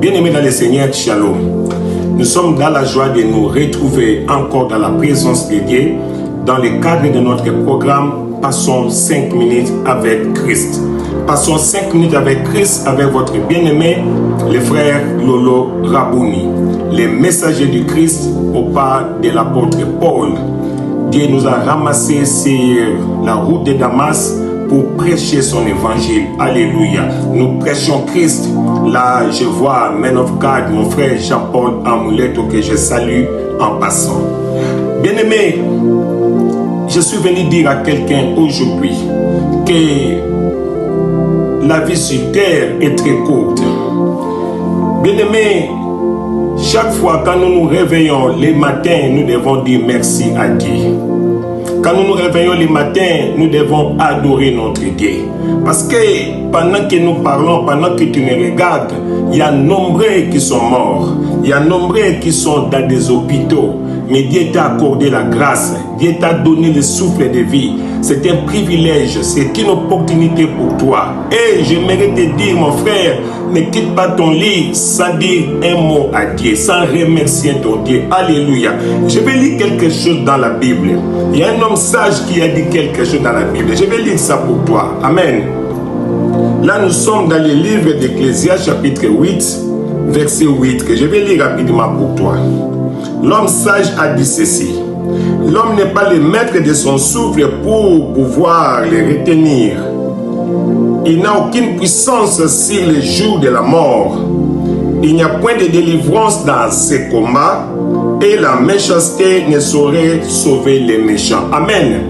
Bien-aimés dans le Seigneur, Shalom. Nous sommes dans la joie de nous retrouver encore dans la présence de Dieu dans le cadre de notre programme Passons 5 minutes avec Christ. Passons 5 minutes avec Christ avec votre bien-aimé, le frère Lolo Rabouni, le messager du Christ au pas de l'apôtre Paul. Dieu nous a ramassés sur la route de Damas pour prêcher son évangile. Alléluia. Nous prêchons Christ. Là, je vois Man of God, mon frère Jean-Paul Amouleto, que je salue en passant. Bien-aimé, je suis venu dire à quelqu'un aujourd'hui que la vie sur terre est très courte. Bien-aimé, chaque fois quand nous nous réveillons les matins, nous devons dire merci à Dieu. Quand nous nous réveillons les matins, nous devons adorer notre Dieu. Parce que pendant que nous parlons, pendant que tu me regardes, il y a nombreux qui sont morts. Il y a nombreux qui sont dans des hôpitaux. Mais Dieu t'a accordé la grâce. Dieu t'a donné le souffle de vie. C'est un privilège. C'est une opportunité pour toi. Et j'aimerais te dire, mon frère, ne quitte pas ton lit sans dire un mot à Dieu, sans remercier ton Dieu. Alléluia. Je vais lire quelque chose dans la Bible. Il y a un homme sage qui a dit quelque chose dans la Bible. Je vais lire ça pour toi. Amen. Là, nous sommes dans le livre d'Ecclésiaste, chapitre 8, verset 8, que je vais lire rapidement pour toi. L'homme sage a dit ceci. L'homme n'est pas le maître de son souffle pour pouvoir le retenir. Il n'a aucune puissance sur le jour de la mort. Il n'y a point de délivrance dans ces combats et la méchanceté ne saurait sauver les méchants. Amen.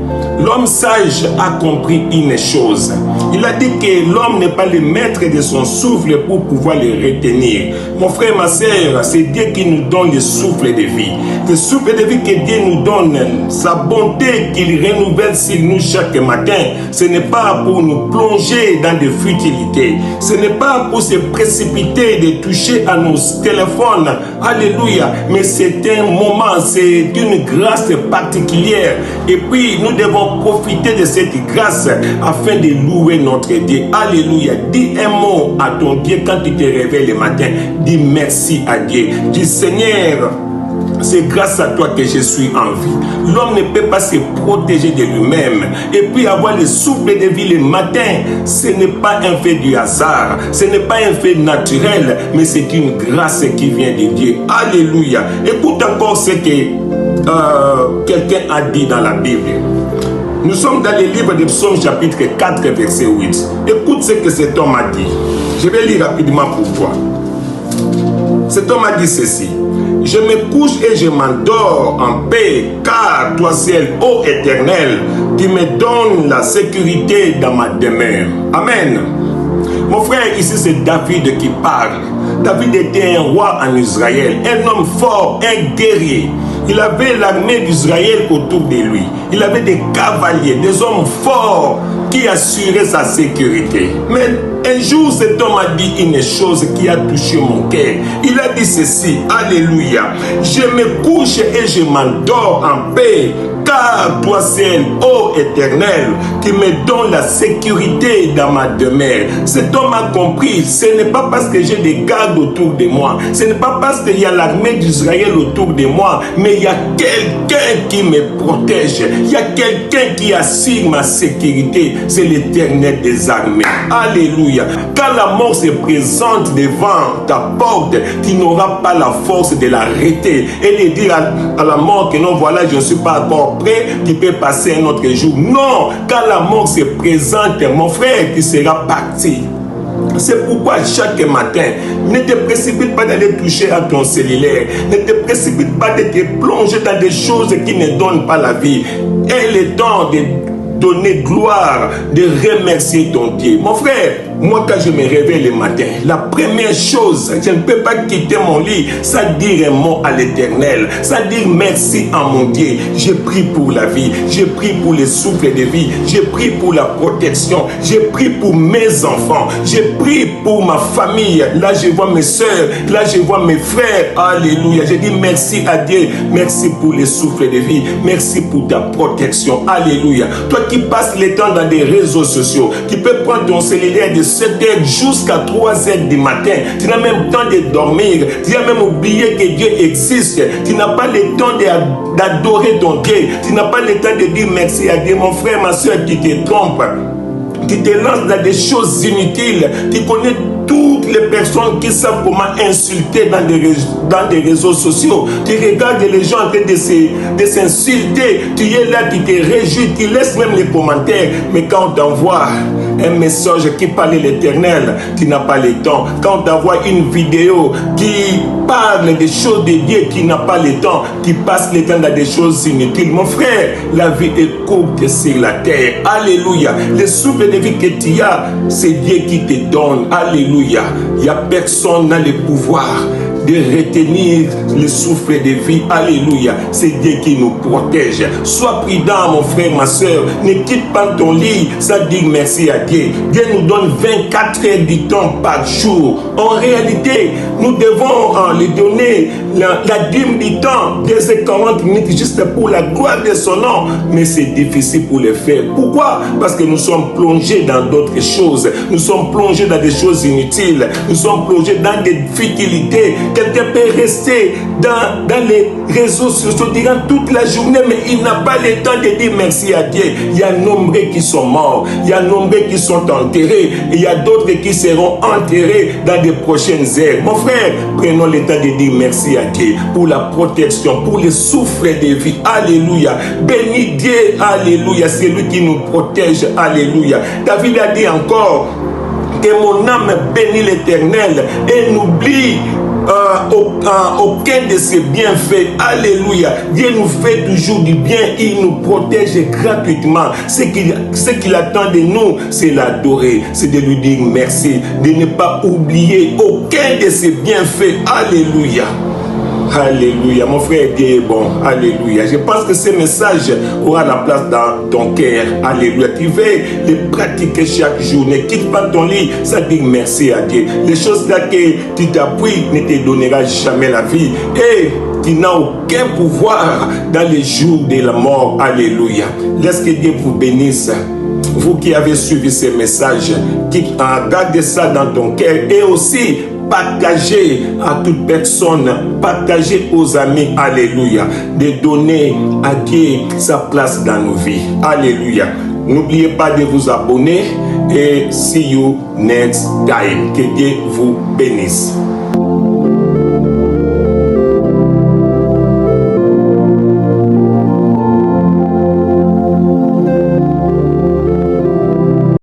L'homme sage a compris une chose. Il a dit que l'homme n'est pas le maître de son souffle pour pouvoir le retenir. Mon frère, ma soeur, c'est Dieu qui nous donne le souffle de vie. Le souffle de vie que Dieu nous donne, sa bonté qu'il renouvelle sur nous chaque matin, ce n'est pas pour nous plonger dans des futilités. Ce n'est pas pour se précipiter de toucher à nos téléphones. Alléluia. Mais c'est un moment, c'est une grâce particulière. Et puis, nous devons profiter de cette grâce afin de louer notre Dieu. Alléluia. Dis un mot à ton Dieu quand tu te réveilles le matin. Dis merci à Dieu. Dis Seigneur, c'est grâce à toi que je suis en vie. L'homme ne peut pas se protéger de lui-même. Et puis avoir le souffle de vie le matin, ce n'est pas un fait du hasard. Ce n'est pas un fait naturel, mais c'est une grâce qui vient de Dieu. Alléluia. Écoute encore ce que quelqu'un a dit dans la Bible. Nous sommes dans le livre de Psaume chapitre 4 verset 8. Écoute ce que cet homme a dit. Je vais lire rapidement pour toi. Cet homme a dit ceci. Je me couche et je m'endors en paix, car toi seul, ô Éternel, tu me donnes la sécurité dans ma demeure. Amen. Mon frère, ici c'est David qui parle. David était un roi en Israël, un homme fort, un guerrier. Il avait l'armée d'Israël autour de lui. Il avait des cavaliers, des hommes forts qui assuraient sa sécurité. Mais un jour, cet homme a dit une chose qui a touché mon cœur. Il a dit ceci, Alléluia. Je me couche et je m'endors en paix, car toi seul, ô Éternel, tu me donnes la sécurité dans ma demeure. Cet homme a compris, ce n'est pas parce que j'ai des gardes autour de moi, ce n'est pas parce qu'il y a l'armée d'Israël autour de moi, mais il y a quelqu'un qui me protège. Il y a quelqu'un qui assure ma sécurité. C'est l'Éternel des armées. Alléluia. Quand la mort se présente devant ta porte, tu n'auras pas la force de l'arrêter et de dire à la mort que non, voilà, je ne suis pas encore prêt, tu peux passer un autre jour. Non, quand la mort se présente, mon frère, tu seras parti. C'est pourquoi chaque matin, ne te précipite pas d'aller toucher à ton cellulaire. Ne te précipite pas de te plonger dans des choses qui ne donnent pas la vie. Et le temps de donner gloire, de remercier ton Dieu. Mon frère, moi quand je me réveille le matin, la première chose, je ne peux pas quitter mon lit sans dire un mot à l'Éternel, sans dire merci à mon Dieu. Je prie pour la vie, je prie pour le souffle de vie, je prie pour la protection, je prie pour mes enfants, je prie pour ma famille. Là je vois mes soeurs, là je vois mes frères. Alléluia. Je dis merci à Dieu, merci pour le souffle de vie, merci pour ta protection. Alléluia. Toi qui passes le temps dans des réseaux sociaux, qui peux prendre ton cellulaire de 7h jusqu'à 3h du matin. Tu n'as même temps de dormir. Tu as même oublié que Dieu existe. Tu n'as pas le temps d'adorer ton Dieu. Tu n'as pas le temps de dire merci à Dieu. Mon frère, ma soeur, qui te trompe, qui te lance dans des choses inutiles. Tu connais toutes les personnes qui savent comment insulter dans des réseaux sociaux. Tu regardes les gens en train de s'insulter. Tu es là, tu te réjouis, tu laisses même les commentaires. Mais quand on t'envoie un message qui parle de l'Éternel, tu n'as pas le temps. Quand on t'envoie une vidéo qui parle des choses de Dieu, tu n'as pas le temps. Tu passes le temps dans des choses inutiles. Mon frère, la vie est courte sur la terre. Alléluia. Le souffle de vie que tu as, c'est Dieu qui te donne. Alléluia. Il n'y a personne dans le pouvoir de retenir le souffle de vie. Alléluia. C'est Dieu qui nous protège. Sois prudent, mon frère, ma soeur. Ne quitte pas ton lit sans dire merci à Dieu. Dieu nous donne 24 heures du temps par jour. En réalité, nous devons lui donner la dîme du temps, 2h40 minutes, juste pour la gloire de son nom. Mais c'est difficile pour le faire. Pourquoi? Parce que nous sommes plongés dans d'autres choses. Nous sommes plongés dans des choses inutiles. Nous sommes plongés dans des difficultés. Quelqu'un peut rester dans les réseaux sociaux durant toute la journée, mais il n'a pas le temps de dire merci à Dieu. Il y a nombreux qui sont morts, il y a nombreux qui sont enterrés, et il y a d'autres qui seront enterrés dans de prochaines heures. Mon frère, prenons le temps de dire merci à Dieu pour la protection, pour le souffle de vie. Alléluia. Bénis Dieu. Alléluia. C'est lui qui nous protège. Alléluia. David a dit encore que mon âme bénit l'Éternel et n'oublie aucun de ses bienfaits. Alléluia. Dieu nous fait toujours du bien. Il nous protège gratuitement. Ce qu'il attend de nous, c'est l'adorer. C'est de lui dire merci. De ne pas oublier aucun de ses bienfaits. Alléluia. Alléluia. Mon frère, Dieu est bon. Alléluia. Je pense que ce message aura la place dans ton cœur. Alléluia. Tu veux les pratiquer chaque jour. Ne quitte pas ton lit sans dire merci à Dieu. Les choses là que tu t'appuies ne te donnera jamais la vie. Et tu n'as aucun pouvoir dans les jours de la mort. Alléluia. Laisse que Dieu vous bénisse. Vous qui avez suivi ce message, qui gardez ça dans ton cœur et aussi partagez à toute personne, partagez aux amis. Alléluia. De donner à Dieu sa place dans nos vies. Alléluia. N'oubliez pas de vous abonner et see you next time. Que Dieu vous bénisse.